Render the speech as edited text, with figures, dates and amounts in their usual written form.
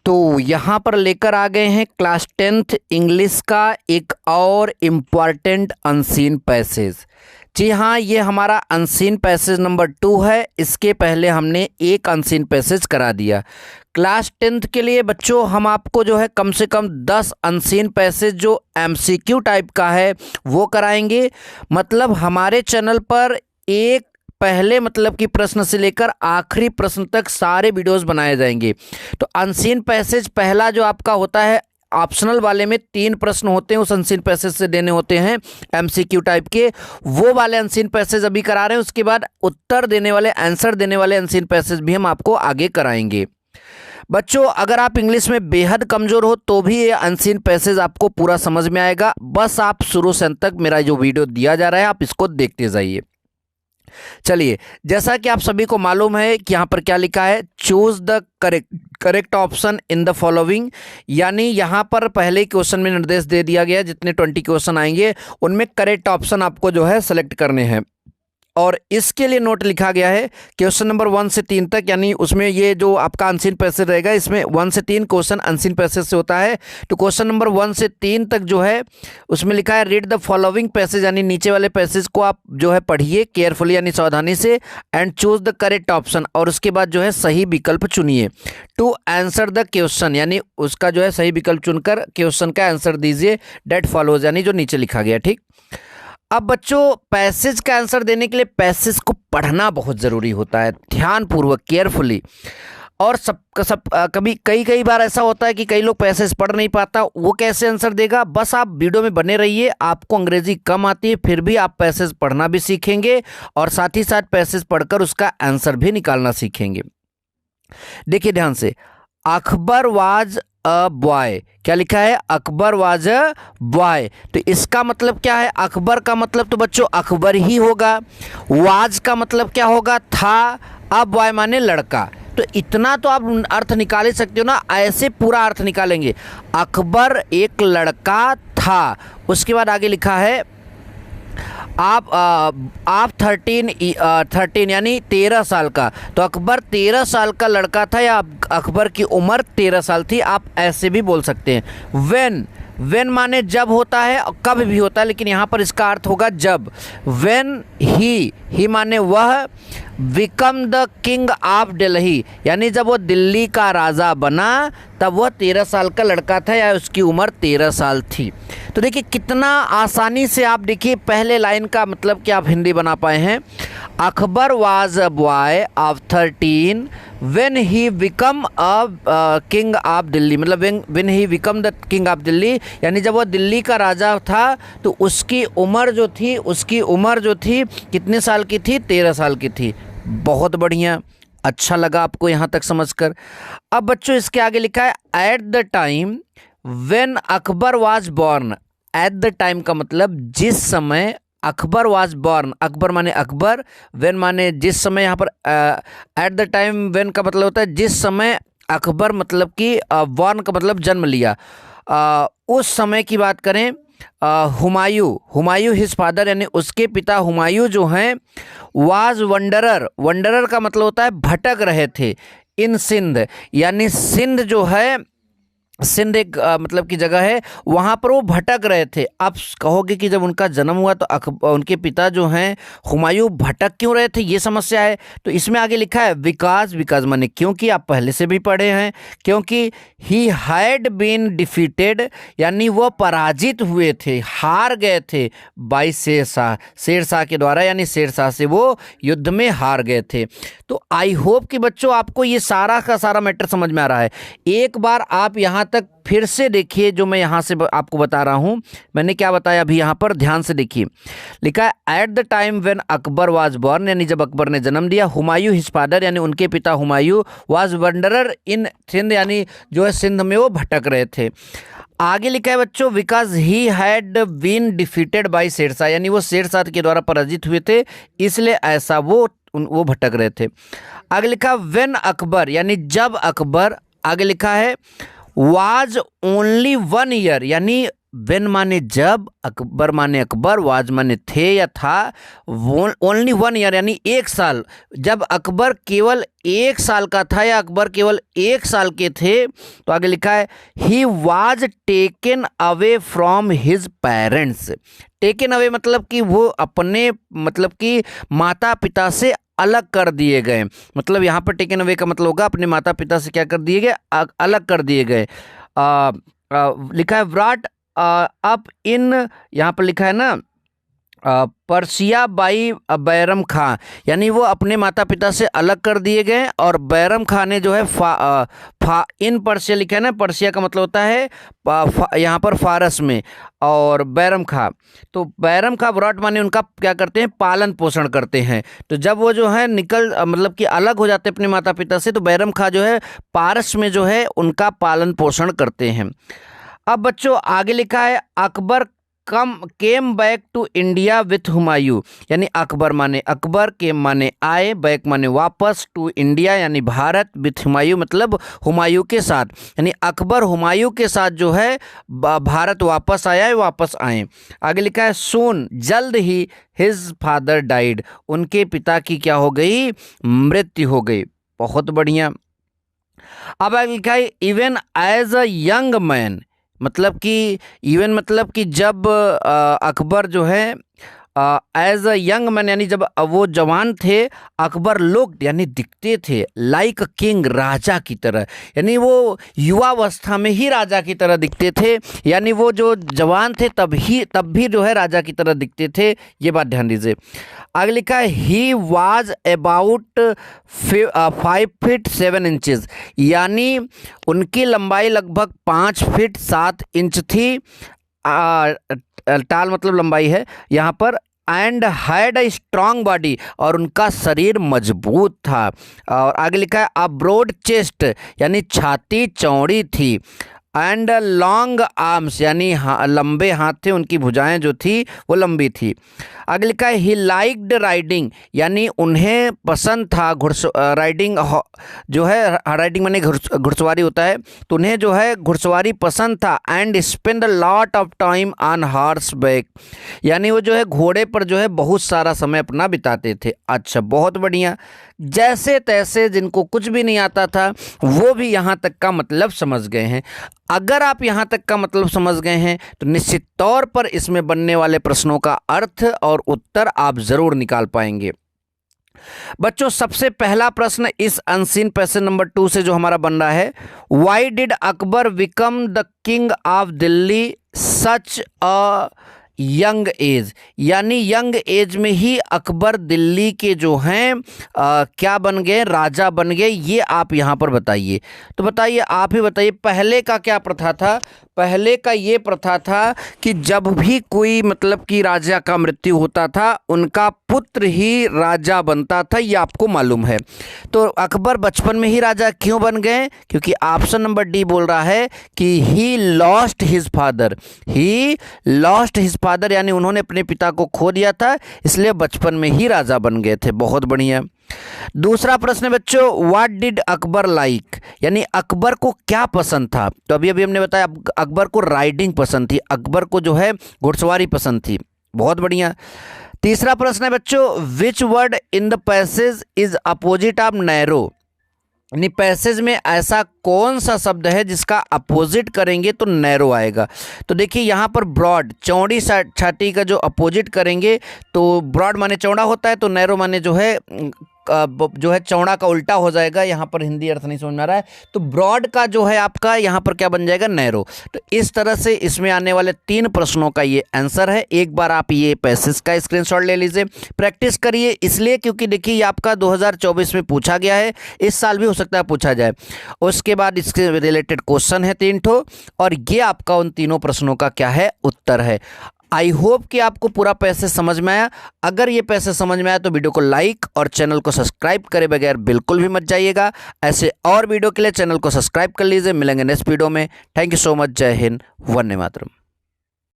तो यहाँ पर लेकर आ गए हैं क्लास 10th इंग्लिश का एक और इम्पॉर्टेंट अनसीन पैसेज। जी हाँ, ये हमारा अनसीन पैसेज नंबर 2 है। इसके पहले हमने एक अनसीन पैसेज करा दिया। क्लास 10th के लिए बच्चों हम आपको जो है कम से कम 10 अनसीन पैसेज जो एमसीक्यू टाइप का है वो कराएंगे। मतलब हमारे चैनल पर एक पहले मतलब कि प्रश्न से लेकर आखिरी प्रश्न तक सारे वीडियोस बनाए जाएंगे। तो अनसीन पैसेज पहला जो आपका होता है ऑप्शनल वाले में 3 प्रश्न होते हैं, उस अनसीन पैसेज से देने होते हैं एमसीक्यू टाइप के, वो वाले अनसीन पैसेज अभी करा रहे हैं। उसके बाद उत्तर देने वाले आंसर देने वाले अनसीन पैसेज भी हम आपको आगे कराएंगे। बच्चों अगर आप इंग्लिश में बेहद कमज़ोर हो तो भी ये अनसीन पैसेज आपको पूरा समझ में आएगा। बस आप शुरू से अंत तक मेरा जो वीडियो दिया जा रहा है आप इसको देखते जाइए। चलिए, जैसा कि आप सभी को मालूम है कि यहाँ पर क्या लिखा है, choose the correct option in the following. यानी यहाँ पर पहले क्वेश्चन में निर्देश दे दिया गया, जितने 20 क्वेश्चन आएंगे उनमें करेक्ट ऑप्शन आपको जो है सेलेक्ट करने हैं। और इसके लिए नोट लिखा गया है क्वेश्चन नंबर 1 से 3 तक, यानी उसमें ये जो आपका अनसीन पैसेज रहेगा इसमें 1 से 3 क्वेश्चन अनसीन पैसेज से होता है। तो क्वेश्चन नंबर 1 से 3 तक जो है उसमें लिखा है रीड द फॉलोइंग पैसेज, यानी नीचे वाले पैसेज को आप जो है पढ़िए केयरफुली यानी सावधानी से, and choose the correct option, और उसके बाद जो है सही विकल्प चुनिए। टू आंसर द क्वेश्चन, यानी उसका जो है सही विकल्प चुनकर क्वेश्चन का आंसर दीजिए डेट फॉलोज, यानी जो नीचे लिखा गया। ठीक, अब बच्चों पैसेज का आंसर देने के लिए पैसेज को पढ़ना बहुत ज़रूरी होता है, ध्यानपूर्वक केयरफुली। और कभी कई बार ऐसा होता है कि कई लोग पैसेज पढ़ नहीं पाता, वो कैसे आंसर देगा। बस आप वीडियो में बने रहिए, आपको अंग्रेजी कम आती है फिर भी आप पैसेज पढ़ना भी सीखेंगे और साथ ही साथ पैसेज पढ़कर उसका आंसर भी निकालना सीखेंगे। देखिए ध्यान से, अकबर वाज अ बॉय, क्या लिखा है, अकबर वाज अ बॉय। तो इसका मतलब क्या है, अकबर का मतलब तो बच्चों अकबर ही होगा, वाज का मतलब क्या होगा, था, अब बॉय माने लड़का। तो इतना तो आप अर्थ निकाल ही सकते हो ना, ऐसे पूरा अर्थ निकालेंगे। अकबर एक लड़का था, उसके बाद आगे लिखा है आप 13 यानी 13 साल का। तो अकबर 13 साल का लड़का था या अकबर की उम्र 13 साल थी, आप ऐसे भी बोल सकते हैं। वेन माने जब होता है, कब भी होता है, लेकिन यहाँ पर इसका अर्थ होगा जब। वेन ही माने वह, become the king of Delhi, यानी जब वो दिल्ली का राजा बना तब वह 13 साल का लड़का था या उसकी उम्र 13 साल थी। तो देखिए कितना आसानी से आप देखिए पहले लाइन का मतलब कि आप हिंदी बना पाए हैं। Akbar was a boy of 13 when he become a king of Delhi, मतलब when he become the king of Delhi, यानी जब वह दिल्ली का राजा था तो उसकी उम्र जो थी कितने साल की थी, 13 साल की थी। बहुत बढ़िया, अच्छा लगा आपको यहाँ तक समझकर। अब बच्चों इसके आगे लिखा है at the time when Akbar was born. At the time का मतलब जिस समय अकबर वाज बॉर्न, अकबर माने अकबर, व्हेन माने जिस समय। यहाँ पर एट द टाइम व्हेन का मतलब होता है जिस समय अकबर, मतलब कि बॉर्न का मतलब जन्म लिया। उस समय की बात करें, हुमायूं हिज फादर, यानी उसके पिता हुमायूं जो हैं वाज वंडरर का मतलब होता है भटक रहे थे। इन सिंध, यानी सिंध जो है, सिंध एक मतलब की जगह है, वहाँ पर वो भटक रहे थे। आप कहोगे कि जब उनका जन्म हुआ तो उनके पिता जो हैं हुमायूं भटक क्यों रहे थे, ये समस्या है। तो इसमें आगे लिखा है बिकॉज माने क्योंकि, आप पहले से भी पढ़े हैं, क्योंकि ही हैड बीन डिफीटेड, यानी वो पराजित हुए थे, हार गए थे बाय शेरशाह के द्वारा, यानी शेरशाह से वो युद्ध में हार गए थे। तो आई होप कि बच्चों आपको ये सारा का सारा मैटर समझ में आ रहा है। एक बार आप यहाँ तक फिर से देखिए जो मैं यहाँ से आपको बता रहा हूँ, मैंने क्या बताया अभी यहाँ पर ध्यान से देखिए। लिखा है at the time when Akbar was born, यानी जब अकबर ने जन्म दिया, हुमायूं हिज फादर, यानी उनके पिता हुमायूं, वाज वंडरर इन सिंध, यानी जो है सिंध में वो भटक रहे थे। आगे लिखा है बच्चों because he had been defeated by Sher Shah, यानी वो शेरशाह के द्वारा पराजित हुए थे, इसलिए ऐसा वो भटक रहे थे। आगे लिखा व्हेन अकबर, यानी जब अकबर, आगे लिखा है वाज ओनली 1 ईयर, यानी व्हेन माने जब, अकबर माने अकबर, वाज माने थे या था, ओनली 1 ईयर यानी 1 साल, जब अकबर केवल 1 साल का था या अकबर केवल 1 साल के थे, तो आगे लिखा है he was taken away from his parents. Taken away मतलब कि वो अपने मतलब कि माता पिता से अलग कर दिए गए। मतलब यहाँ पर टेकन अवे का मतलब होगा अपने माता पिता से क्या कर दिए गए, अलग कर दिए गए। लिखा है ब्रॉट अप इन, यहाँ पर लिखा है ना पर्सिया बाई बैरम खां, यानी वो अपने माता पिता से अलग कर दिए गए। और बैरम खां ने जो है इन पर्सिया लिखा है ना, पर्सिया का मतलब होता है यहाँ पर फारस में, और बैरम खां, तो बैरम खां ब्रॉट माने उनका क्या करते हैं, पालन पोषण करते हैं। तो जब वो जो है मतलब कि अलग हो जाते हैं अपने माता पिता से, तो बैरम खां जो है पारस में जो है उनका पालन पोषण करते हैं। अब बच्चों आगे लिखा है Akbar came back to India with Humayun, यानी अकबर माने अकबर, केम माने आए, बैक माने वापस, टू इंडिया यानी भारत, विथ हुमायूं मतलब हुमायूं के साथ, यानी अकबर हुमायूं के साथ जो है भारत वापस आया है, वापस आए। आगे लिखा है सून, जल्द ही हिज फादर डाइड, उनके पिता की क्या हो गई, मृत्यु हो गई। बहुत बढ़िया। अब आगे लिखा है even as a young man, मतलब कि इवन मतलब कि जब अकबर जो है एज अ यंग मैन यानी जब वो जवान थे, अकबर लोग यानी दिखते थे लाइक किंग, राजा की तरह, यानी वो युवावस्था में ही राजा की तरह दिखते थे, यानी वो जो जवान थे तब भी जो है राजा की तरह दिखते थे। ये बात ध्यान दीजिए। आगे लिखा है he was about 5 feet 7 inches, यानी उनकी लंबाई लगभग 5 फीट 7 इंच थी। टाल मतलब लंबाई है यहाँ पर। And had a strong body, और उनका शरीर मजबूत था। और आगे लिखा है अ ब्रॉड चेस्ट, यानी छाती चौड़ी थी। एंड लॉन्ग आर्म्स, यानी लंबे हाथ थे, उनकी भुजाएं जो थी वो लंबी थी। आगे लिखा है ही लाइक्ड राइडिंग, यानी उन्हें पसंद था राइडिंग, जो है राइडिंग माने घुड़सवारी होता है, तो उन्हें जो है घुड़सवारी पसंद था। And spend a lot of time on horse back, यानी वो जो है घोड़े पर जो है बहुत सारा समय अपना बिताते थे। अच्छा, बहुत बढ़िया। जैसे तैसे जिनको कुछ भी नहीं आता था वो भी यहाँ तक का मतलब समझ गए हैं। अगर आप यहाँ तक का मतलब समझ गए हैं तो निश्चित तौर पर इसमें बनने वाले प्रश्नों का अर्थ और उत्तर आप ज़रूर निकाल पाएंगे। बच्चों सबसे पहला प्रश्न इस अनसीन पैसेज नंबर 2 से जो हमारा बन रहा है, why did Akbar become the king of Delhi such a young age, यानी यंग एज में ही अकबर दिल्ली के जो हैं क्या बन गए, राजा बन गए। ये आप यहाँ पर बताइए। तो बताइए, आप ही बताइए, पहले का क्या प्रथा था? पहले का ये प्रथा था कि जब भी कोई मतलब कि राजा का मृत्यु होता था उनका पुत्र ही राजा बनता था, ये आपको मालूम है। तो अकबर बचपन में ही राजा क्यों बन गए? क्योंकि ऑप्शन नंबर डी बोल रहा है कि he lost his father, he lost his father, यानी उन्होंने अपने पिता को खो दिया था, इसलिए बचपन में ही राजा बन गए थे। बहुत बढ़िया। दूसरा प्रश्न बच्चों, व्हाट डिड अकबर लाइक, यानी अकबर को क्या पसंद था? तो अभी हमने बताया अकबर को राइडिंग पसंद थी, अकबर को जो है घुड़सवारी पसंद थी। बहुत बढ़िया। तीसरा प्रश्न है बच्चों, which word in the passage is opposite of narrow, यानी पैसेज में ऐसा कौन सा शब्द है जिसका अपोजिट करेंगे तो नैरो आएगा? तो देखिए यहाँ पर ब्रॉड, चौड़ी छाती का जो अपोजिट करेंगे तो ब्रॉड माने चौड़ा होता है, तो नैरो माने जो है चौड़ा का उल्टा हो जाएगा। यहाँ पर हिंदी अर्थ नहीं समझ में आ रहा है, तो ब्रॉड का जो है आपका यहाँ पर क्या बन जाएगा, नैरो। तो इस तरह से इसमें आने वाले 3 प्रश्नों का ये आंसर है। एक बार आप ये पैसेज का स्क्रीनशॉट ले लीजिए, प्रैक्टिस करिए, इसलिए क्योंकि देखिए ये आपका 2024 में पूछा गया है, इस साल भी हो सकता है पूछा जाए। उसके बाद इसके रिलेटेड क्वेश्चन है 3 ठो, और ये आपका उन तीनों प्रश्नों का क्या है, उत्तर है। आई होप कि आपको पूरा पैसेज समझ में आया। अगर ये पैसेज समझ में आया तो वीडियो को लाइक और चैनल को सब्सक्राइब करे बगैर बिल्कुल भी मत जाइएगा। ऐसे और वीडियो के लिए चैनल को सब्सक्राइब कर लीजिए। मिलेंगे नेक्स्ट वीडियो में। Thank you so much. जय हिंद, वंदे मातरम।